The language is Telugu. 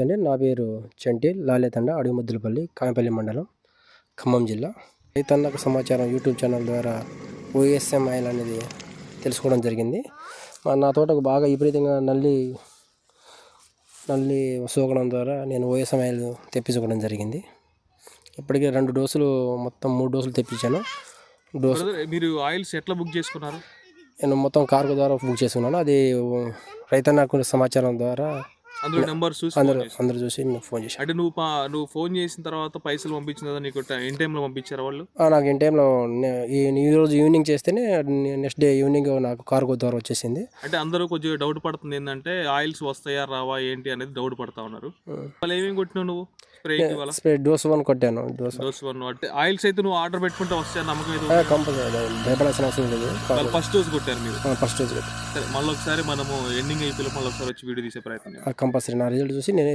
అండి. నా పేరు చంటి లాలేతండ, అడుగుముద్దులపల్లి, కామెపల్లి మండలం, ఖమ్మం జిల్లా. రైతన్నకు సమాచారం యూట్యూబ్ ఛానల్ ద్వారా ఓఎస్ఎం ఆయిల్ అనేది తెలుసుకోవడం జరిగింది. నా తోటకు బాగా విపరీతంగా నల్లి సోకడం ద్వారా నేను ఓఎస్ఎం ఆయిల్ తెప్పించుకోవడం జరిగింది. ఇప్పటికే 2 డోసులు, మొత్తం 3 డోసులు తెప్పించాను. మీరు ఆయిల్స్ ఎట్లా బుక్ చేసుకున్నారు? నేను మొత్తం కార్గో ద్వారా బుక్ చేసుకున్నాను. అది రైతన్నకు సమాచారం ద్వారా అందులో నెంబర్ చూసి అందరూ చూసి ఫోన్ చేశాను. అంటే నువ్వు ఫోన్ చేసిన తర్వాత పైసలు పంపించిన తర్వాత నీకు ఇన్ టైంలో పంపించారు వాళ్ళు? నాకు ఇన్ టైంలో ఈరోజు ఈవినింగ్ చేస్తేనే నెక్స్ట్ డే ఈవినింగ్ నాకు కార్గో ద్వారా వచ్చేసింది. అంటే అందరూ కొంచెం డౌట్ పడుతుంది ఏంటంటే ఆయిల్స్ వస్తాయా రావా ఏంటి అనేది డౌట్ పడతా ఉన్నారు. వాళ్ళు ఏమేమి కొట్టినావు నువ్వు? స్ప్రే డోస్ 1 కొట్టాను. డోస్ 1 అంటే ఆయిల్స్ అయితే నువ్వు ఆర్డర్ పెట్టుకుంటే వస్తాయి నమ్మకం? కంపల్సరీ భయపడాల్సిన అవసరం లేదు. ఫస్ట్ డోస్ కొట్టారు మీరు? ఫస్ట్ డోస్ సరే, మళ్ళీ ఒకసారి మనము ఎండింగ్ అయిపోయి మళ్ళీ ఒకసారి వచ్చి వీడియో తీసే ప్రయత్నం. కంపల్సరీ నా రిజల్ట్ చూసి నేనే